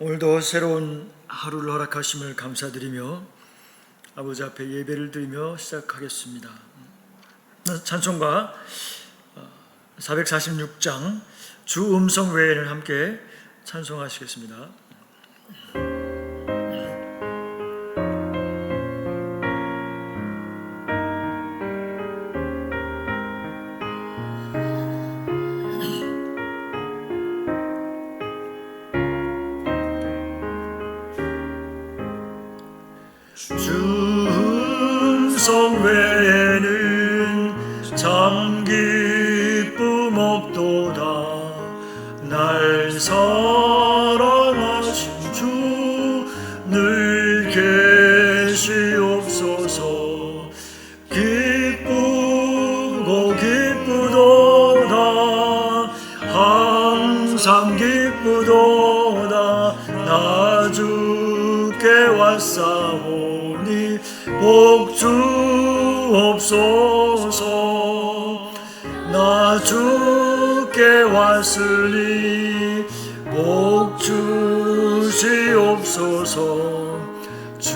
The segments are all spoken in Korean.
오늘도 새로운 하루를 허락하심을 감사드리며 아버지 앞에 예배를 드리며 시작하겠습니다. 찬송가 446장 주 음성 외에는 함께 찬송하시겠습니다. 주 음성 외에는 참 기쁨 없도다. 날 사랑하신 주 늘 계시옵소서. 기쁘고 기쁘도다. 항상 기쁘도다. 나 주께 왔사오니 복 주옵소서. 나 주께 왔으니 복 주시옵소서. 주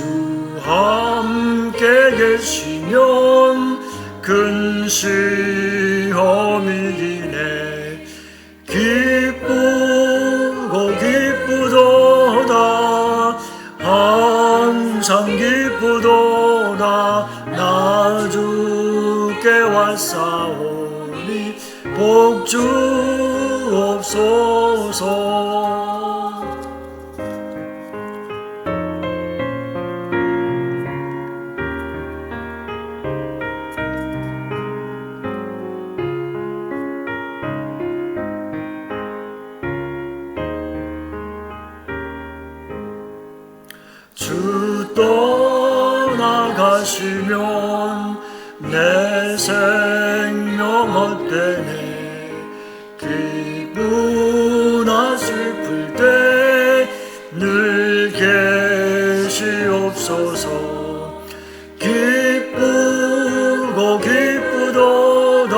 함께 계시면 큰 시험이 이기네. 기쁘고 기쁘도다. 항상 기쁘도다. 나 주께 왔사오니 복 주옵소서. 주 떠나가시면 내 생명 헛되네. 기쁘나 슬플 때 늘 계시옵소서. 기쁘고 기쁘도다.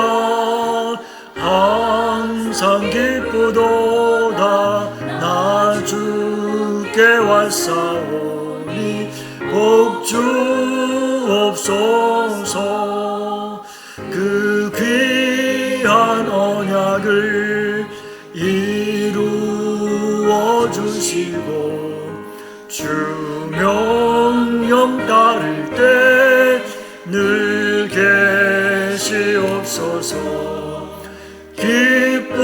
항상 기쁘도다. 나 주께 왔사오니 복 주옵소서. 그 귀한 언약을 이루어 주시고 주 명령 따를 때 늘 계시옵소서. 기쁘고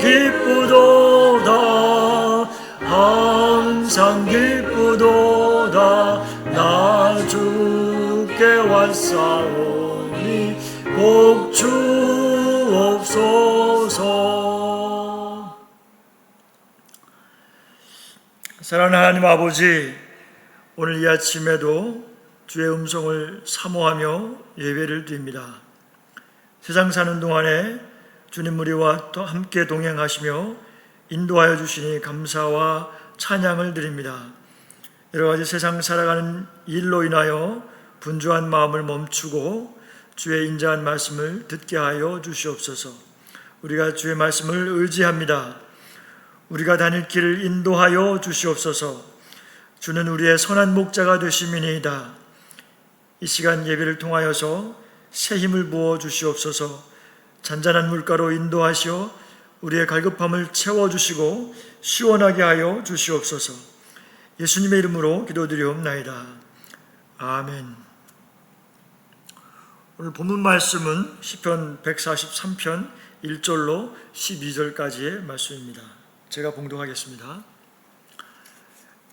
기쁘도다. 항상 기쁘도다. 나 주께 왔사오니 복 주옵소서. 사랑하는 하나님 아버지, 오늘 이 아침에도 주의 음성을 사모하며 예배를 드립니다. 세상 사는 동안에 주님 우리와 또 함께 동행하시며 인도하여 주시니 감사와 찬양을 드립니다. 여러 가지 세상 살아가는 일로 인하여 분주한 마음을 멈추고 주의 인자한 말씀을 듣게 하여 주시옵소서. 우리가 주의 말씀을 의지합니다. 우리가 다닐 길을 인도하여 주시옵소서. 주는 우리의 선한 목자가 되심이니이다. 이 시간 예배를 통하여서 새 힘을 부어 주시옵소서. 잔잔한 물가로 인도하시어 우리의 갈급함을 채워주시고 시원하게 하여 주시옵소서. 예수님의 이름으로 기도드리옵나이다. 아멘. 오늘 본문 말씀은 시편 143편 1절로 12절까지의 말씀입니다. 제가 봉독하겠습니다.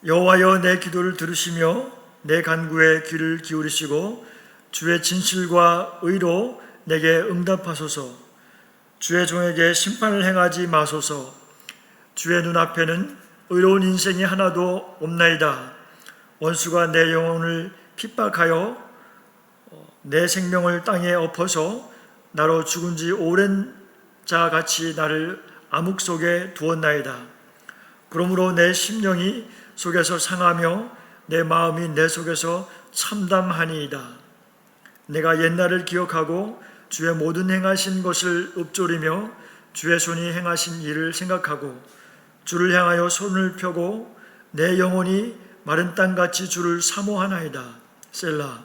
여호와여, 내 기도를 들으시며 내 간구에 귀를 기울이시고 주의 진실과 의로 내게 응답하소서. 주의 종에게 심판을 행하지 마소서. 주의 눈앞에는 의로운 인생이 하나도 없나이다. 원수가 내 영혼을 핍박하여 내 생명을 땅에 엎어서 나로 죽은 지 오랜 자같이 나를 암흑 속에 두었나이다. 그러므로 내 심령이 속에서 상하며 내 마음이 내 속에서 참담하니이다. 내가 옛날을 기억하고 주의 모든 행하신 것을 읊조리며 주의 손이 행하신 일을 생각하고 주를 향하여 손을 펴고 내 영혼이 마른 땅같이 주를 사모하나이다. 셀라.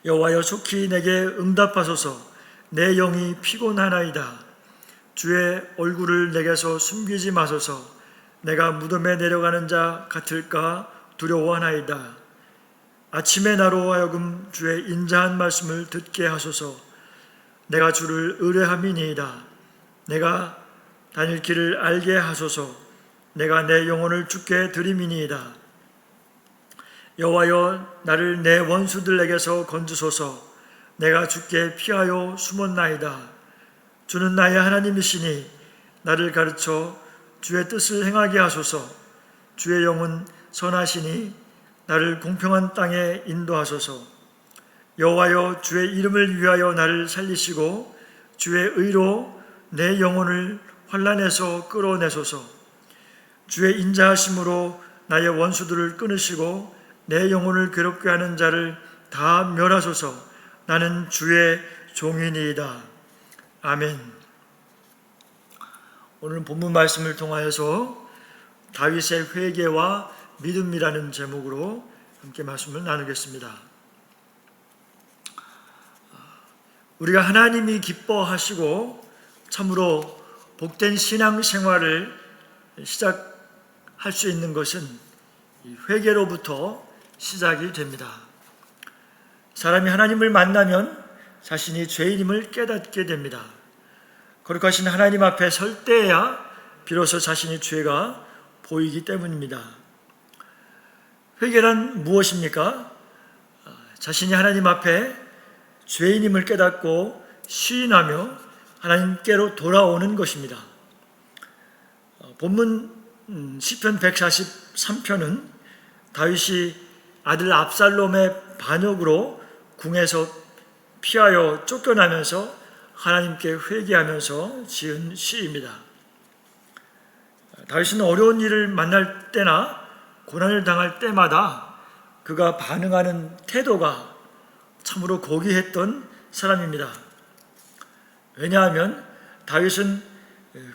여호와여 속히 내게 응답하소서. 내 영이 피곤하나이다. 주의 얼굴을 내게서 숨기지 마소서. 내가 무덤에 내려가는 자 같을까 두려워하나이다. 아침에 나로 하여금 주의 인자한 말씀을 듣게 하소서. 내가 주를 의뢰함이니이다. 내가 다닐 길을 알게 하소서. 내가 내 영혼을 주께 드림이니이다. 여호와여 나를 내 원수들에게서 건지소서. 내가 주께 피하여 숨었나이다. 주는 나의 하나님이시니 나를 가르쳐 주의 뜻을 행하게 하소서. 주의 영은 선하시니 나를 공평한 땅에 인도하소서. 여호와여 주의 이름을 위하여 나를 살리시고 주의 의로 내 영혼을 환난에서 끌어내소서. 주의 인자하심으로 나의 원수들을 끊으시고 내 영혼을 괴롭게 하는 자를 다 멸하소서. 나는 주의 종이니이다. 아멘. 오늘 본문 말씀을 통하여서 다윗의 회개와 믿음이라는 제목으로 함께 말씀을 나누겠습니다. 우리가 하나님이 기뻐하시고 참으로 복된 신앙생활을 시작할 수 있는 것은 회개로부터 시작이 됩니다. 사람이 하나님을 만나면 자신이 죄인임을 깨닫게 됩니다. 거룩하신 하나님 앞에 설 때야 비로소 자신의 죄가 보이기 때문입니다. 회개란 무엇입니까? 자신이 하나님 앞에 죄인임을 깨닫고 시인하며 하나님께로 돌아오는 것입니다. 본문 시편 143편은 다윗이 아들 압살롬의 반역으로 궁에서 피하여 쫓겨나면서 하나님께 회개하면서 지은 시입니다. 다윗은 어려운 일을 만날 때나 고난을 당할 때마다 그가 반응하는 태도가 참으로 고귀했던 사람입니다. 왜냐하면 다윗은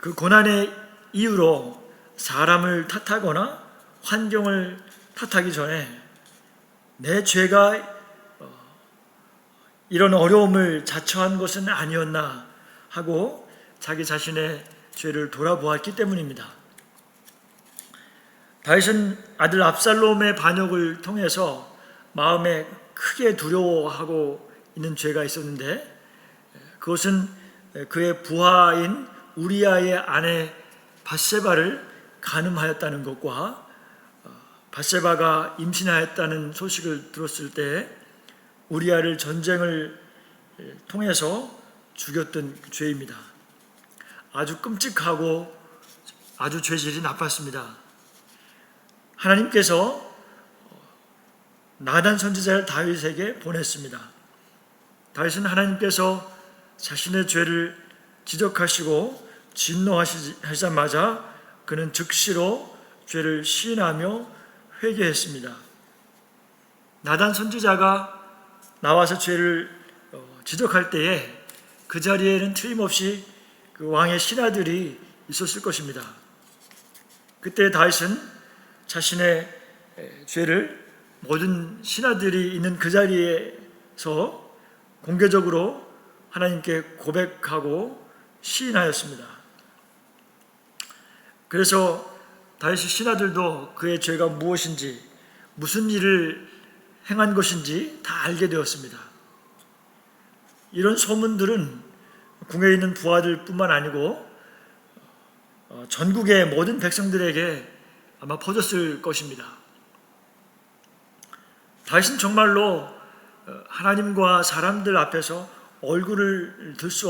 그 고난의 이유로 사람을 탓하거나 환경을 탓하기 전에 내 죄가 이런 어려움을 자처한 것은 아니었나 하고 자기 자신의 죄를 돌아보았기 때문입니다. 다윗은 아들 압살롬의 반역을 통해서 마음에 크게 두려워하고 있는 죄가 있었는데 그것은 그의 부하인 우리아의 아내 밧세바를 간음하였다는 것과 밧세바가 임신하였다는 소식을 들었을 때 우리아를 전쟁을 통해서 죽였던 죄입니다. 아주 끔찍하고 아주 죄질이 나빴습니다. 하나님께서 나단 선지자를 다윗에게 보냈습니다. 다윗은 하나님께서 자신의 죄를 지적하시고 진노하시자마자 그는 즉시로 죄를 시인하며 회개했습니다. 나단 선지자가 나와서 죄를 지적할 때에 그 자리에는 틀림없이 그 왕의 신하들이 있었을 것입니다. 그때 다윗은 자신의 죄를 모든 신하들이 있는 그 자리에서 공개적으로 하나님께 고백하고 시인하였습니다. 그래서 다윗의 신하들도 그의 죄가 무엇인지 무슨 일을 행한 것인지 다 알게 되었습니다. 이런 소문들은 궁에 있는 부하들 뿐만 아니고 전국의 모든 백성들에게 아마 퍼졌을 것입니다. 다윗은 정말로 하나님과 사람들 앞에서 얼굴을 들 수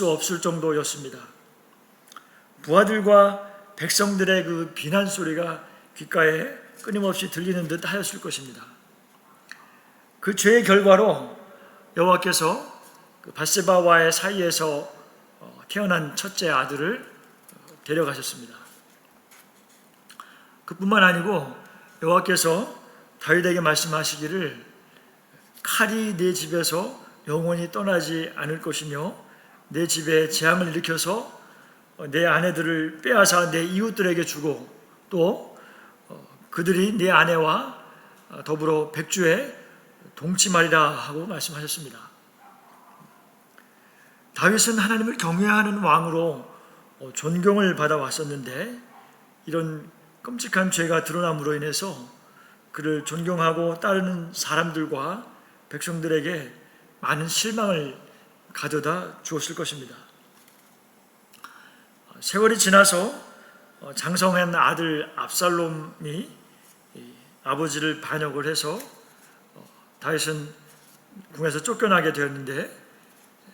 없을 정도였습니다. 부하들과 백성들의 그 비난 소리가 귓가에 끊임없이 들리는 듯 하였을 것입니다. 그 죄의 결과로 여호와께서 그 밧세바와의 사이에서 태어난 첫째 아들을 데려가셨습니다. 그뿐만 아니고 여호와께서 다윗에게 말씀하시기를 칼이 내 집에서 영원히 떠나지 않을 것이며 내 집에 재앙을 일으켜서 내 아내들을 빼앗아 내 이웃들에게 주고 또 그들이 내 아내와 더불어 백주에 동침하리라 하고 말씀하셨습니다. 다윗은 하나님을 경외하는 왕으로 존경을 받아왔었는데 이런 끔찍한 죄가 드러남으로 인해서 그를 존경하고 따르는 사람들과 백성들에게 많은 실망을 가져다 주었을 것입니다. 세월이 지나서 장성한 아들 압살롬이 아버지를 반역을 해서 다윗은 궁에서 쫓겨나게 되었는데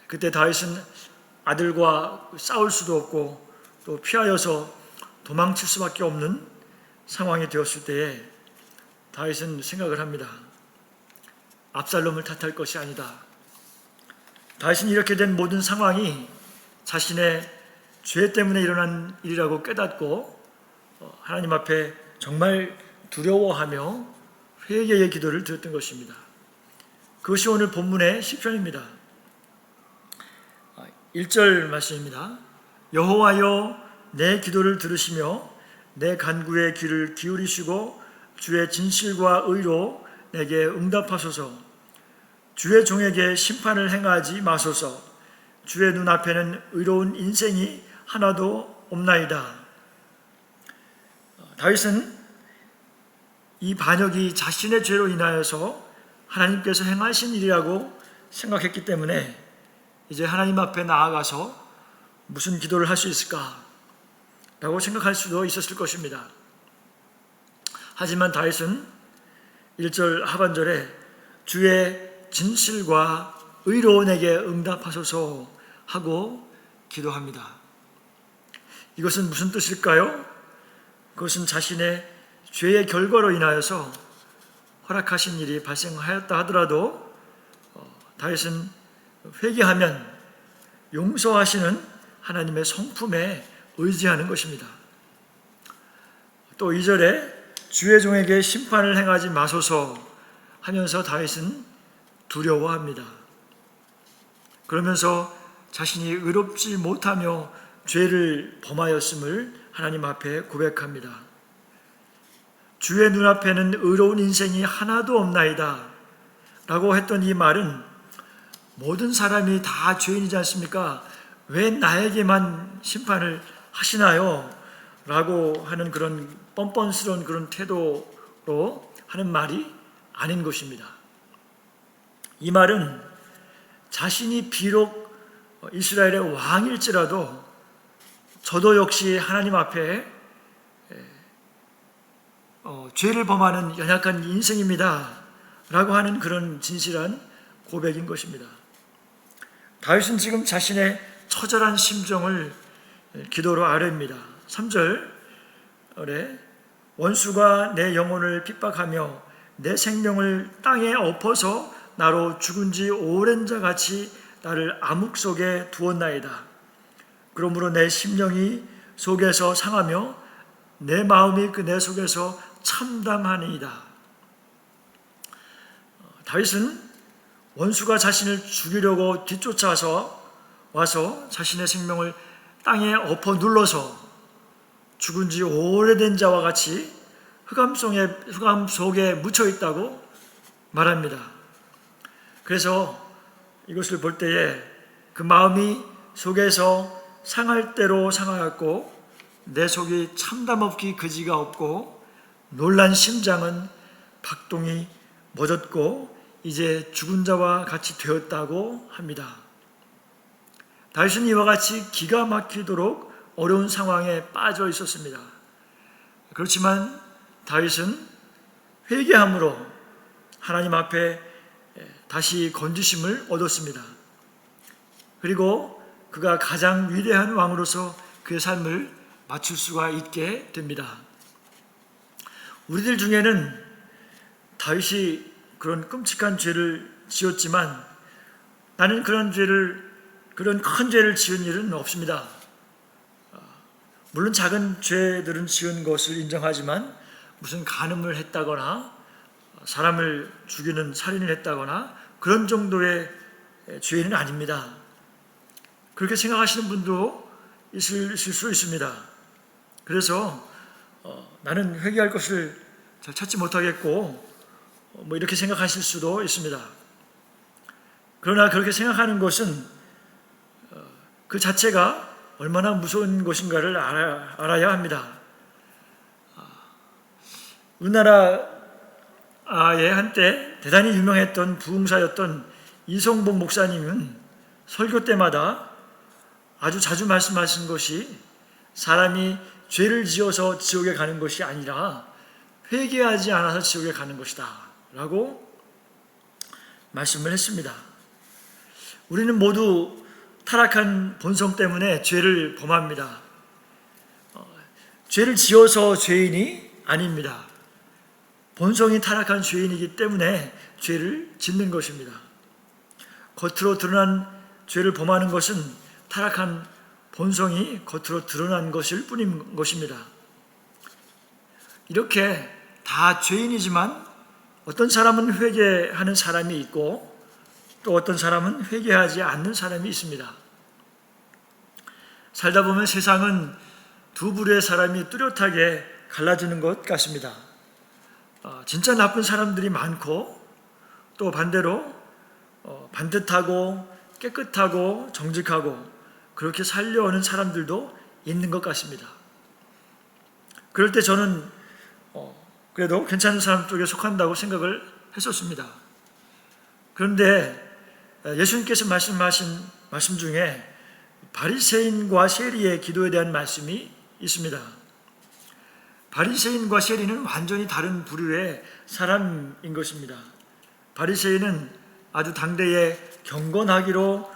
그때 다윗은 아들과 싸울 수도 없고 또 피하여서 도망칠 수밖에 없는 상황이 되었을 때에 다윗은 생각을 합니다. 압살롬을 탓할 것이 아니다. 다윗은 이렇게 된 모든 상황이 자신의 죄 때문에 일어난 일이라고 깨닫고 하나님 앞에 정말 두려워하며 회개의 기도를 드렸던 것입니다. 그것이 오늘 본문의 시편입니다. 1절 말씀입니다. 여호와여 내 기도를 들으시며 내 간구에 귀를 기울이시고 주의 진실과 의로 내게 응답하소서. 주의 종에게 심판을 행하지 마소서. 주의 눈앞에는 의로운 인생이 하나도 없나이다. 다윗은 이 반역이 자신의 죄로 인하여서 하나님께서 행하신 일이라고 생각했기 때문에 이제 하나님 앞에 나아가서 무슨 기도를 할 수 있을까라고 생각할 수도 있었을 것입니다. 하지만 다윗은 1절 하반절에 주의 진실과 의로 내게 응답하소서 하고 기도합니다. 이것은 무슨 뜻일까요? 그것은 자신의 죄의 결과로 인하여서 허락하신 일이 발생하였다 하더라도 다윗은 회개하면 용서하시는 하나님의 성품에 의지하는 것입니다. 또 2절에 주의 종에게 심판을 행하지 마소서 하면서 다윗은 두려워합니다. 그러면서 자신이 의롭지 못하며 죄를 범하였음을 하나님 앞에 고백합니다. 주의 눈앞에는 의로운 인생이 하나도 없나이다 라고 했던 이 말은 모든 사람이 다 죄인이지 않습니까? 왜 나에게만 심판을 하시나요? 라고 하는 그런 뻔뻔스러운 그런 태도로 하는 말이 아닌 것입니다. 이 말은 자신이 비록 이스라엘의 왕일지라도 저도 역시 하나님 앞에 죄를 범하는 연약한 인생입니다 라고 하는 그런 진실한 고백인 것입니다. 다윗은 자신의 처절한 심정을 기도로 아뢰입니다. 3절에 원수가 내 영혼을 핍박하며 내 생명을 땅에 엎어서 나로 죽은 지 오랜 자 같이 나를 암흑 속에 두었나이다. 그러므로 내 심령이 속에서 상하며 내 마음이 그 내 속에서 참담하니이다. 다윗은 원수가 자신을 죽이려고 뒤쫓아서 와서 자신의 생명을 땅에 엎어 눌러서 죽은 지 오래된 자와 같이 흑암 속에 묻혀 있다고 말합니다. 그래서 이것을 볼 때에 그 마음이 속에서 상할 대로 상하였고 내 속이 참담 없기 그지가 없고 놀란 심장은 박동이 멎었고 이제 죽은 자와 같이 되었다고 합니다. 다윗은 이와 같이 기가 막히도록 어려운 상황에 빠져 있었습니다. 그렇지만 다윗은 회개함으로 하나님 앞에 다시 건지심을 얻었습니다. 그리고 그가 가장 위대한 왕으로서 그의 삶을 마칠 수가 있게 됩니다. 우리들 중에는 다윗이 그런 끔찍한 죄를 지었지만 나는 그런 큰 죄를 지은 일은 없습니다. 물론 작은 죄들은 지은 것을 인정하지만 무슨 간음을 했다거나 사람을 죽이는 살인을 했다거나 그런 정도의 죄는 아닙니다. 그렇게 생각하시는 분도 있을 수 있습니다. 그래서 나는 회개할 것을 잘 찾지 못하겠고 이렇게 생각하실 수도 있습니다. 그러나 그렇게 생각하는 것은 그 자체가 얼마나 무서운 것인가를 알아야 합니다. 우리나라에 한때 대단히 유명했던 부흥사였던 이성복 목사님은 설교 때마다 아주 자주 말씀하신 것이 사람이 죄를 지어서 지옥에 가는 것이 아니라 회개하지 않아서 지옥에 가는 것이다 라고 말씀을 했습니다. 우리는 모두 타락한 본성 때문에 죄를 범합니다. 죄를 지어서 죄인이 아닙니다. 본성이 타락한 죄인이기 때문에 죄를 짓는 것입니다. 겉으로 드러난 죄를 범하는 것은 타락한 본성이 겉으로 드러난 것일 뿐인 것입니다. 이렇게 다 죄인이지만 어떤 사람은 회개하는 사람이 있고 또 어떤 사람은 회개하지 않는 사람이 있습니다. 살다 보면 세상은 두 부류의 사람이 뚜렷하게 갈라지는 것 같습니다. 진짜 나쁜 사람들이 많고 또 반대로 반듯하고 깨끗하고 정직하고 그렇게 살려오는 사람들도 있는 것 같습니다. 그럴 때 저는 그래도 괜찮은 사람 쪽에 속한다고 생각을 했었습니다. 그런데 예수님께서 말씀하신 말씀 중에 바리새인과 세리의 기도에 대한 말씀이 있습니다. 바리새인과 세리는 완전히 다른 부류의 사람인 것입니다. 바리새인은 아주 당대에 경건하기로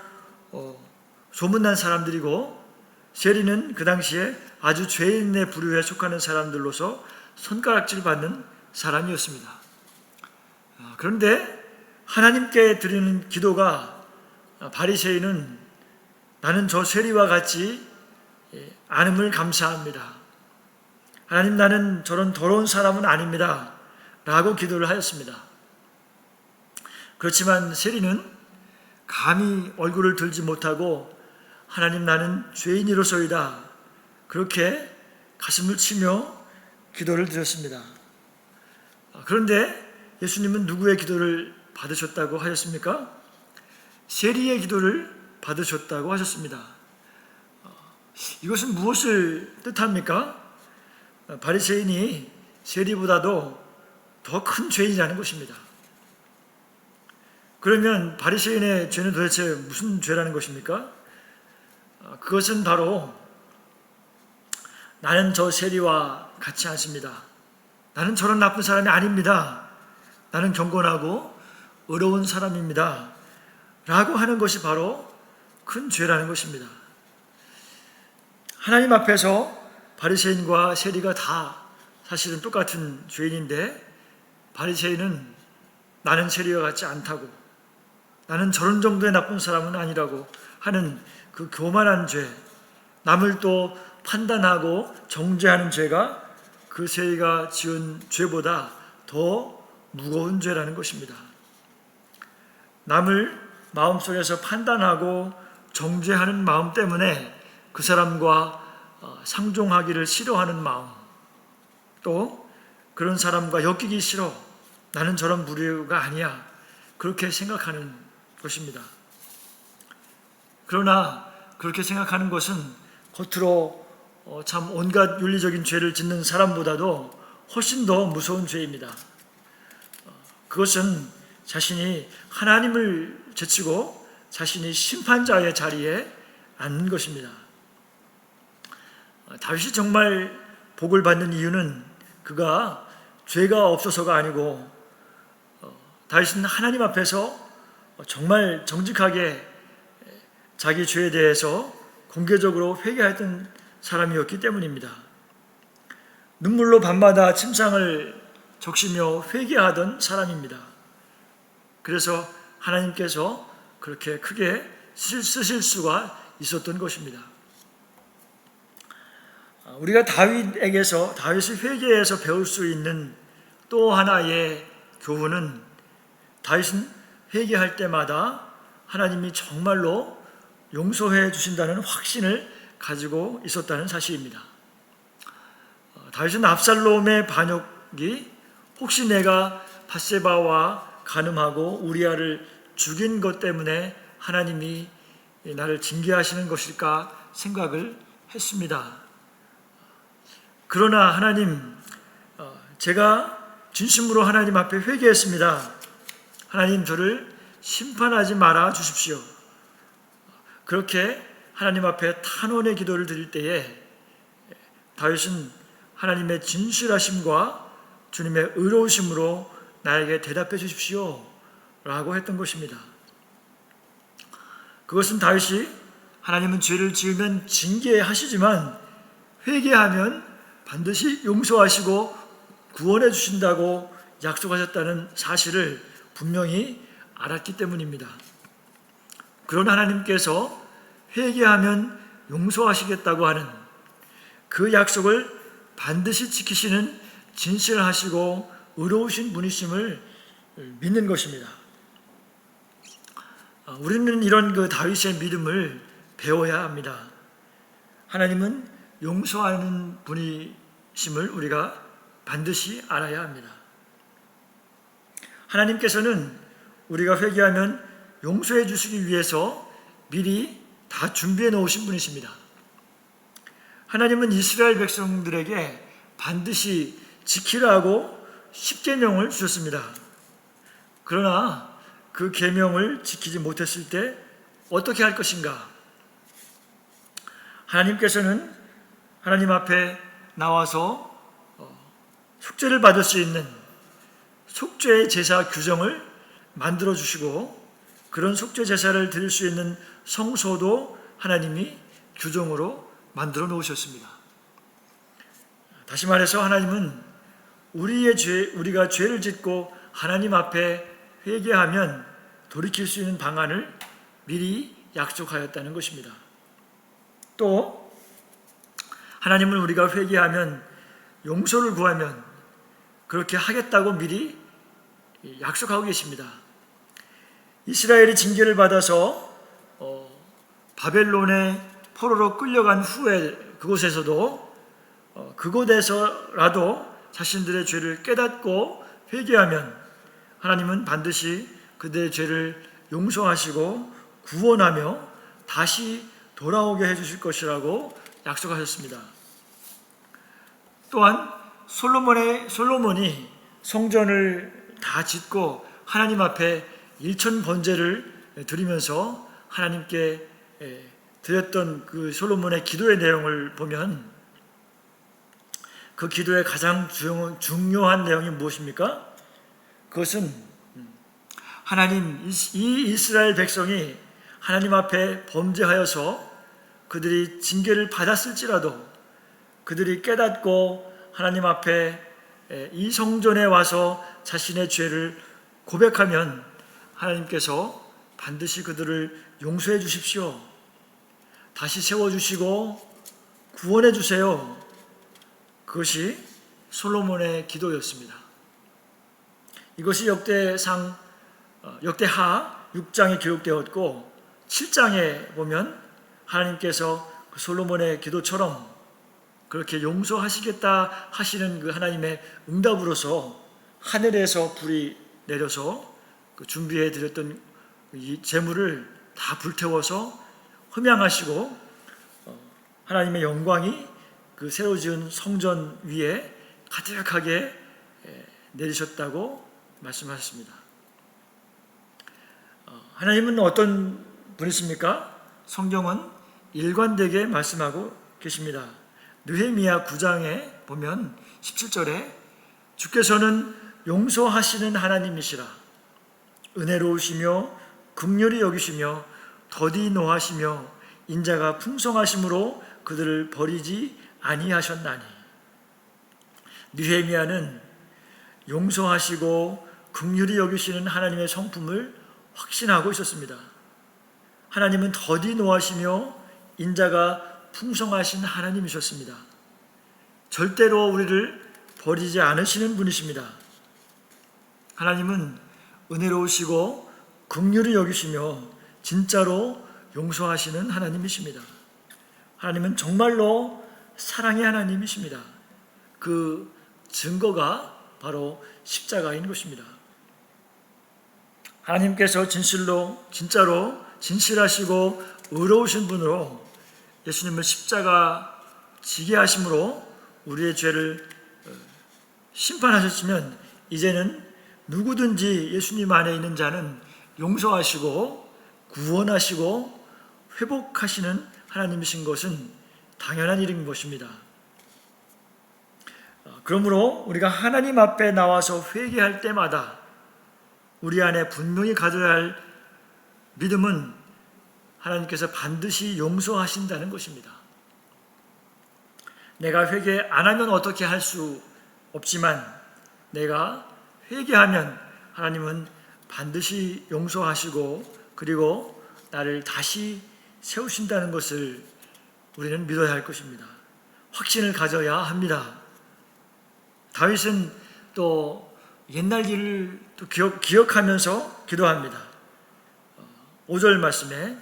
소문난 사람들이고 세리는 그 당시에 아주 죄인의 부류에 속하는 사람들로서 손가락질 받는 사람이었습니다. 그런데 하나님께 드리는 기도가 바리새인은 나는 저 세리와 같이 않음을 감사합니다. 하나님, 나는 저런 더러운 사람은 아닙니다 라고 기도를 하였습니다. 그렇지만 세리는 감히 얼굴을 들지 못하고 하나님, 나는 죄인이로소이다 그렇게 가슴을 치며 기도를 드렸습니다. 그런데 예수님은 누구의 기도를 받으셨다고 하셨습니까? 세리의 기도를 받으셨다고 하셨습니다. 이것은 무엇을 뜻합니까? 바리새인이 세리보다도 더 큰 죄인이라는 것입니다. 그러면 바리새인의 죄는 도대체 무슨 죄라는 것입니까? 그것은 바로 나는 저 세리와 같지 않습니다. 나는 저런 나쁜 사람이 아닙니다. 나는 경건하고 의로운 사람입니다 라고 하는 것이 바로 큰 죄라는 것입니다. 하나님 앞에서 바리새인과 세리가 다 사실은 똑같은 죄인인데 바리새인은 나는 세리와 같지 않다고, 나는 저런 정도의 나쁜 사람은 아니라고 하는 그 교만한 죄, 남을 또 판단하고 정죄하는 죄가 그 세리가 지은 죄보다 더 무거운 죄라는 것입니다. 남을 마음속에서 판단하고 정죄하는 마음 때문에 그 사람과 상종하기를 싫어하는 마음, 또 그런 사람과 엮이기 싫어, 나는 저런 부류가 아니야 그렇게 생각하는 것입니다. 그러나 그렇게 생각하는 것은 겉으로 참 온갖 윤리적인 죄를 짓는 사람보다도 훨씬 더 무서운 죄입니다. 그것은 자신이 하나님을 제치고 자신이 심판자의 자리에 앉는 것입니다. 다윗이 정말 복을 받는 이유는 그가 죄가 없어서가 아니고 다윗은 하나님 앞에서 정말 정직하게 자기 죄에 대해서 공개적으로 회개했던 사람이었기 때문입니다. 눈물로 밤마다 침상을 적시며 회개하던 사람입니다. 그래서 하나님께서 그렇게 크게 쓰실 수가 있었던 것입니다. 우리가 다윗의 회개에서 배울 수 있는 또 하나의 교훈은 다윗은 회개할 때마다 하나님이 정말로 용서해 주신다는 확신을 가지고 있었다는 사실입니다. 다윗은 압살롬의 반역이 혹시 내가 밧세바와 간음하고 우리아를 죽인 것 때문에 하나님이 나를 징계하시는 것일까 생각을 했습니다. 그러나 하나님, 제가 진심으로 하나님 앞에 회개했습니다. 하나님, 저를 심판하지 말아 주십시오. 그렇게 하나님 앞에 탄원의 기도를 드릴 때에 다윗은 하나님의 진실하심과 주님의 의로우심으로 나에게 대답해 주십시오 라고 했던 것입니다. 그것은 다윗이 하나님은 죄를 지으면 징계하시지만 회개하면 반드시 용서하시고 구원해 주신다고 약속하셨다는 사실을 분명히 알았기 때문입니다. 그런 하나님께서 회개하면 용서하시겠다고 하는 그 약속을 반드시 지키시는 진실하시고 의로우신 분이심을 믿는 것입니다. 우리는 이런 다윗의 믿음을 배워야 합니다. 하나님은 용서하는 분이심을 우리가 반드시 알아야 합니다. 하나님께서는 우리가 회개하면 용서해 주시기 위해서 미리 다 준비해 놓으신 분이십니다. 하나님은 이스라엘 백성들에게 반드시 지키라고 10계명을 주셨습니다. 그러나 그 계명을 지키지 못했을 때 어떻게 할 것인가? 하나님께서는 하나님 앞에 나와서 속죄를 받을 수 있는 속죄 제사 규정을 만들어 주시고 그런 속죄 제사를 드릴 수 있는 성소도 하나님이 규정으로 만들어 놓으셨습니다. 다시 말해서 하나님은 우리가 죄를 짓고 하나님 앞에 회개하면 돌이킬 수 있는 방안을 미리 약속하였다는 것입니다. 또 하나님은 우리가 회개하면 용서를 구하면 그렇게 하겠다고 미리 약속하고 계십니다. 이스라엘이 징계를 받아서 바벨론의 포로로 끌려간 후에 그곳에서도 그곳에서라도 자신들의 죄를 깨닫고 회개하면 하나님은 반드시 그들의 죄를 용서하시고 구원하며 다시 돌아오게 해주실 것이라고 약속하셨습니다. 또한 솔로몬이 성전을 다 짓고 하나님 앞에 일천 번제를 드리면서 하나님께 드렸던 그 솔로몬의 기도의 내용을 보면 그 기도의 가장 중요한 내용이 무엇입니까? 그것은 하나님, 이 이스라엘 백성이 하나님 앞에 범죄하여서 그들이 징계를 받았을지라도 그들이 깨닫고 하나님 앞에 이 성전에 와서 자신의 죄를 고백하면 하나님께서 반드시 그들을 용서해 주십시오. 다시 세워주시고 구원해 주세요. 그것이 솔로몬의 기도였습니다. 이것이 역대하 6장에 기록되었고 7장에 보면 하나님께서 그 솔로몬의 기도처럼 그렇게 용서하시겠다 하시는 그 하나님의 응답으로서 하늘에서 불이 내려서 그 준비해 드렸던 이 제물을 다 불태워서 흠양하시고 하나님의 영광이 그 새로 지은 성전 위에 가득하게 내리셨다고 말씀하셨습니다. 하나님은 어떤 분이십니까? 성경은 일관되게 말씀하고 계십니다. 느헤미야 9장에 보면 17절에 주께서는 용서하시는 하나님이시라 은혜로우시며 긍휼히 여기시며 더디 노하시며 인자가 풍성하심으로 그들을 버리지 아니하셨나니. 느헤미야는 용서하시고 긍휼히 여기시는 하나님의 성품을 확신하고 있었습니다. 하나님은 더디 노하시며 인자가 풍성하신 하나님이셨습니다. 절대로 우리를 버리지 않으시는 분이십니다. 하나님은 은혜로우시고 긍휼히 여기시며 진짜로 용서하시는 하나님이십니다. 하나님은 정말로 사랑의 하나님이십니다. 그 증거가 바로 십자가인 것입니다. 하나님께서 진짜로 진실하시고 의로우신 분으로 예수님을 십자가 지게 하심으로 우리의 죄를 심판하셨으면 이제는 누구든지 예수님 안에 있는 자는 용서하시고 구원하시고 회복하시는 하나님이신 것은 당연한 일인 것입니다. 그러므로 우리가 하나님 앞에 나와서 회개할 때마다 우리 안에 분명히 가져야 할 믿음은 하나님께서 반드시 용서하신다는 것입니다. 내가 회개 안 하면 어떻게 할 수 없지만 내가 회개하면 하나님은 반드시 용서하시고 그리고 나를 다시 세우신다는 것을 우리는 믿어야 할 것입니다. 확신을 가져야 합니다. 다윗은 또 옛날 일을 또 기억하면서 기도합니다. 5절 말씀에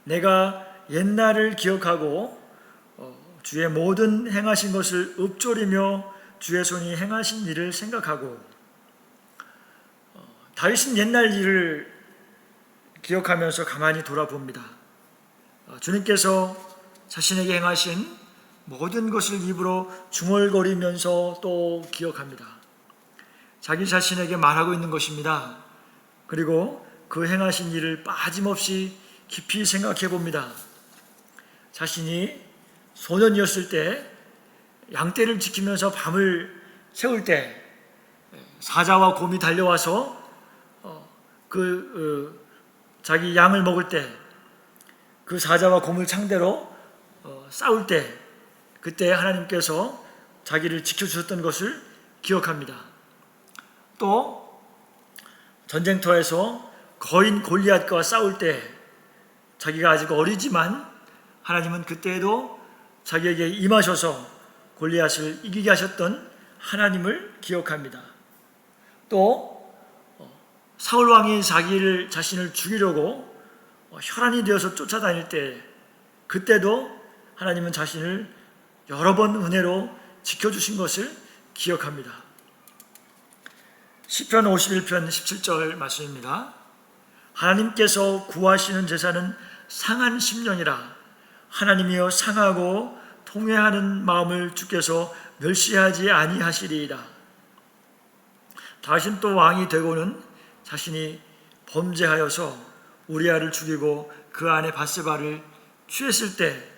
내가 옛날을 기억하고 주의 모든 행하신 것을 읊조리며 주의 손이 행하신 일을 생각하고 다윗은 옛날 일을 기억하면서 가만히 돌아봅니다. 주님께서 자신에게 행하신 모든 것을 입으로 중얼거리면서 또 기억합니다. 자기 자신에게 말하고 있는 것입니다. 그리고 그 행하신 일을 빠짐없이 깊이 생각해 봅니다. 자신이 소년이었을 때 양떼를 지키면서 밤을 새울 때 사자와 곰이 달려와서 자기 양을 먹을 때 그 사자와 곰을 상대로 싸울 때 그때 하나님께서 자기를 지켜주셨던 것을 기억합니다. 또 전쟁터에서 거인 골리앗과 싸울 때 자기가 아직 어리지만 하나님은 그때에도 자기에게 임하셔서 골리앗을 이기게 하셨던 하나님을 기억합니다. 또 사울 왕이 자신을 죽이려고 혈안이 되어서 쫓아다닐 때 그때도 하나님은 자신을 여러 번 은혜로 지켜주신 것을 기억합니다. 시편 51편 17절 말씀입니다. 하나님께서 구하시는 제사는 상한 심령이라 하나님이여 상하고 통회하는 마음을 주께서 멸시하지 아니하시리이다. 다신 또 왕이 되고는 자신이 범죄하여서 우리아를 죽이고 그 아내 밧세바를 취했을 때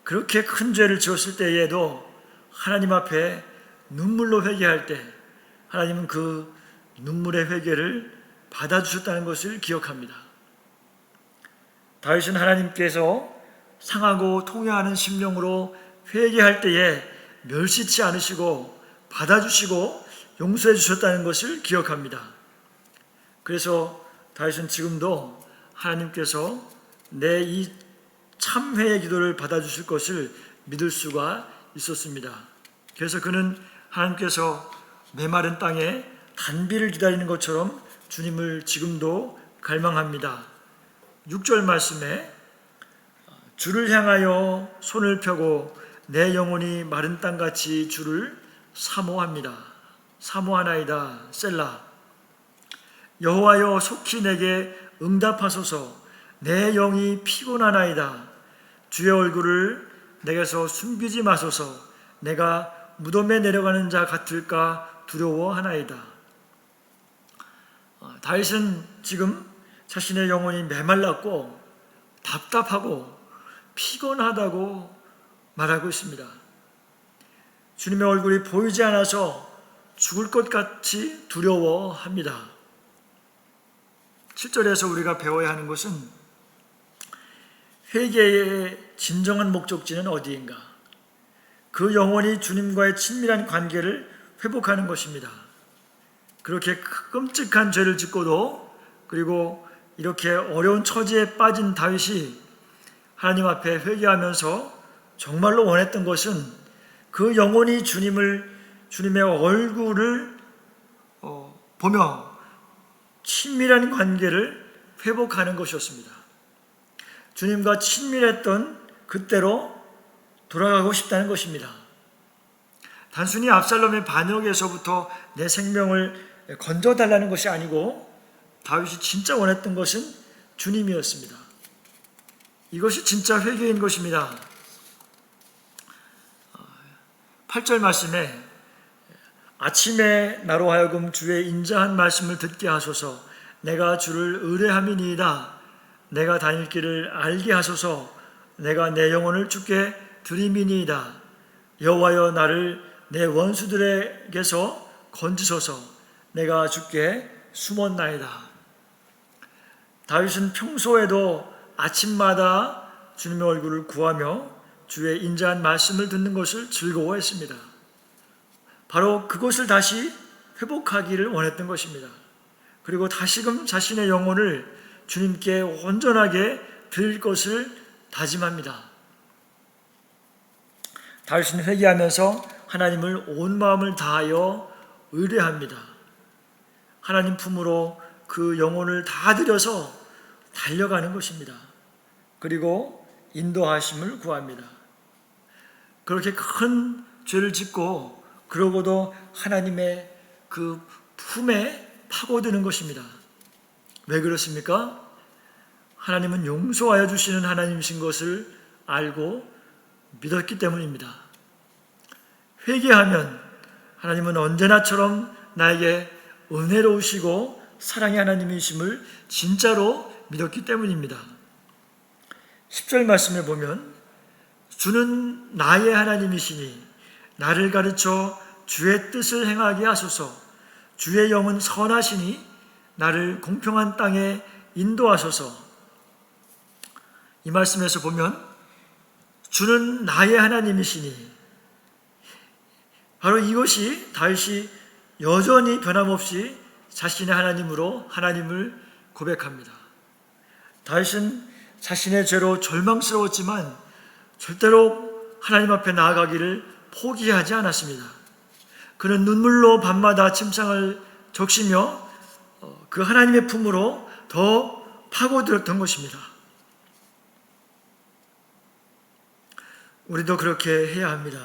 그렇게 큰 죄를 지었을 때에도 하나님 앞에 눈물로 회개할 때 하나님은 그 눈물의 회개를 받아주셨다는 것을 기억합니다. 다윗은 하나님께서 상하고 통회하는 심령으로 회개할 때에 멸시치 않으시고 받아주시고 용서해 주셨다는 것을 기억합니다. 그래서 다윗은 지금도 하나님께서 내 이 참회의 기도를 받아주실 것을 믿을 수가 있었습니다. 그래서 그는 하나님께서 메마른 땅에 단비를 기다리는 것처럼 주님을 지금도 갈망합니다. 6절 말씀에 주를 향하여 손을 펴고 내 영혼이 마른 땅같이 주를 사모합니다. 사모하나이다. 셀라. 여호와여 속히 내게 응답하소서. 내 영이 피곤하나이다. 주의 얼굴을 내게서 숨기지 마소서. 내가 무덤에 내려가는 자 같을까 두려워하나이다. 다윗은 지금 자신의 영혼이 메말랐고 답답하고 피곤하다고 말하고 있습니다. 주님의 얼굴이 보이지 않아서 죽을 것 같이 두려워합니다. 7절에서 우리가 배워야 하는 것은 회개의 진정한 목적지는 어디인가? 그 영혼이 주님과의 친밀한 관계를 회복하는 것입니다. 그렇게 끔찍한 죄를 짓고도 그리고 이렇게 어려운 처지에 빠진 다윗이 하나님 앞에 회개하면서 정말로 원했던 것은 그 영혼이 주님의 얼굴을 보며 친밀한 관계를 회복하는 것이었습니다. 주님과 친밀했던 그때로 돌아가고 싶다는 것입니다. 단순히 압살롬의 반역에서부터 내 생명을 건져달라는 것이 아니고 다윗이 진짜 원했던 것은 주님이었습니다. 이것이 진짜 회개인 것입니다. 8절 말씀에 아침에 나로 하여금 주의 인자한 말씀을 듣게 하소서. 내가 주를 의뢰함이니이다. 내가 다닐 길을 알게 하소서. 내가 내 영혼을 주께 드림이니이다. 여호와여 나를 내 원수들에게서 건지소서. 내가 주께 숨었나이다. 다윗은 평소에도 아침마다 주님의 얼굴을 구하며 주의 인자한 말씀을 듣는 것을 즐거워했습니다. 바로 그것을 다시 회복하기를 원했던 것입니다. 그리고 다시금 자신의 영혼을 주님께 온전하게 드릴 것을 다짐합니다. 다윗은 회개하면서 하나님을 온 마음을 다하여 의뢰합니다. 하나님 품으로 그 영혼을 다 들여서 달려가는 것입니다. 그리고 인도하심을 구합니다. 그렇게 큰 죄를 짓고 그러고도 하나님의 그 품에 파고드는 것입니다. 왜 그렇습니까? 하나님은 용서하여 주시는 하나님이신 것을 알고 믿었기 때문입니다. 회개하면 하나님은 언제나처럼 나에게 은혜로우시고 사랑의 하나님이심을 진짜로 믿었기 때문입니다. 10절 말씀에 보면 주는 나의 하나님이시니 나를 가르쳐 주의 뜻을 행하게 하소서. 주의 영은 선하시니 나를 공평한 땅에 인도하소서. 이 말씀에서 보면 주는 나의 하나님이시니 바로 이것이 다윗이 여전히 변함없이 자신의 하나님으로 하나님을 고백합니다. 다윗은 자신의 죄로 절망스러웠지만 절대로 하나님 앞에 나아가기를 포기하지 않았습니다. 그는 눈물로 밤마다 침상을 적시며 그 하나님의 품으로 더 파고들었던 것입니다. 우리도 그렇게 해야 합니다.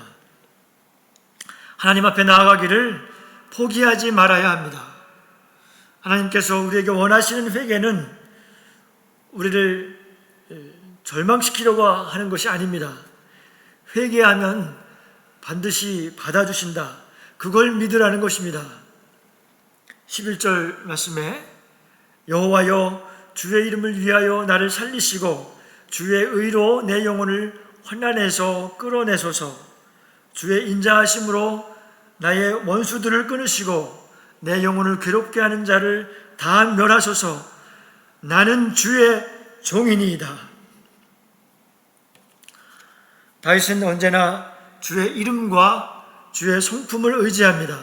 하나님 앞에 나아가기를 포기하지 말아야 합니다. 하나님께서 우리에게 원하시는 회개는 우리를 절망시키려고 하는 것이 아닙니다. 회개하면 반드시 받아주신다. 그걸 믿으라는 것입니다. 11절 말씀에 여호와여 주의 이름을 위하여 나를 살리시고 주의 의로 내 영혼을 환난에서 끌어내소서. 주의 인자하심으로 나의 원수들을 끊으시고 내 영혼을 괴롭게 하는 자를 다 멸하소서. 나는 주의 종이니이다. 다윗은 언제나 주의 이름과 주의 성품을 의지합니다.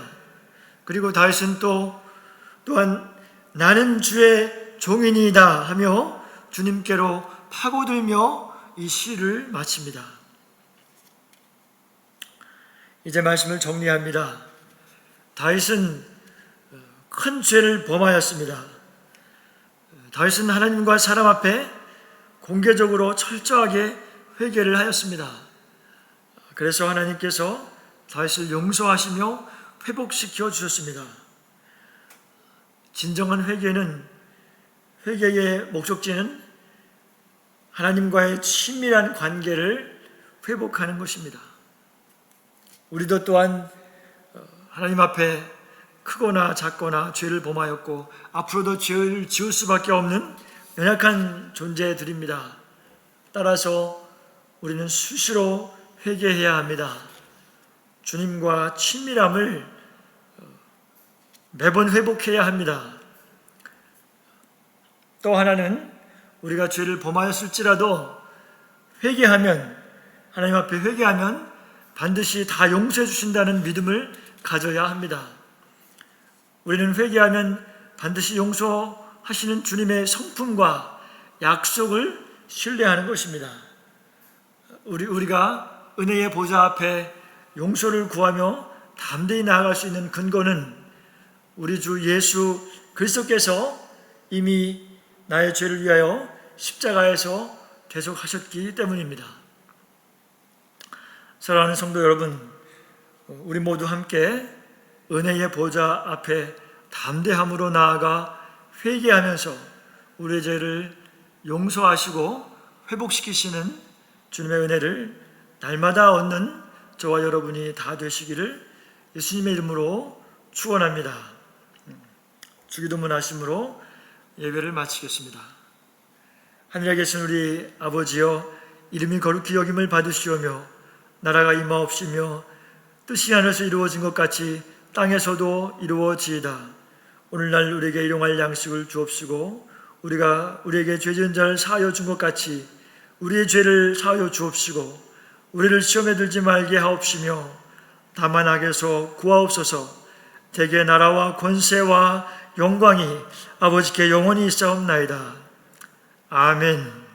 그리고 다윗은 또한 나는 주의 종이니이다 하며 주님께로 파고들며 이 시를 마칩니다. 이제 말씀을 정리합니다. 다윗은 큰 죄를 범하였습니다. 다윗은 하나님과 사람 앞에 공개적으로 철저하게 회개를 하였습니다. 그래서 하나님께서 다윗을 용서하시며 회복시켜 주셨습니다. 진정한 회개의 목적지는 하나님과의 친밀한 관계를 회복하는 것입니다. 우리도 또한 하나님 앞에 크거나 작거나 죄를 범하였고 앞으로도 죄를 지을 수밖에 없는 연약한 존재들입니다. 따라서 우리는 수시로 회개해야 합니다. 주님과 친밀함을 매번 회복해야 합니다. 또 하나는 우리가 죄를 범하였을지라도 하나님 앞에 회개하면 반드시 다 용서해 주신다는 믿음을 가져야 합니다. 우리는 회개하면 반드시 용서하시는 주님의 성품과 약속을 신뢰하는 것입니다. 우리가 은혜의 보좌 앞에 용서를 구하며 담대히 나아갈 수 있는 근거는 우리 주 예수 그리스도께서 이미 나의 죄를 위하여 십자가에서 계속 하셨기 때문입니다. 사랑하는 성도 여러분, 우리 모두 함께 은혜의 보좌 앞에 담대함으로 나아가 회개하면서 우리의 죄를 용서하시고 회복시키시는 주님의 은혜를 날마다 얻는 저와 여러분이 다 되시기를 예수님의 이름으로 축원합니다. 주기도문 하심으로 예배를 마치겠습니다. 하늘에 계신 우리 아버지여, 이름이 거룩히 여김을 받으시오며 나라가 임하옵시며 뜻이 하늘에서 이루어진 것 같이 땅에서도 이루어지이다. 오늘날 우리에게 일용할 양식을 주옵시고 우리가 우리에게 죄 지은 자를 사하여 준 것 같이 우리의 죄를 사하여 주옵시고 우리를 시험에 들지 말게 하옵시며 다만 악에서 구하옵소서. 대개 나라와 권세와 영광이 아버지께 영원히 있사옵나이다. 아멘.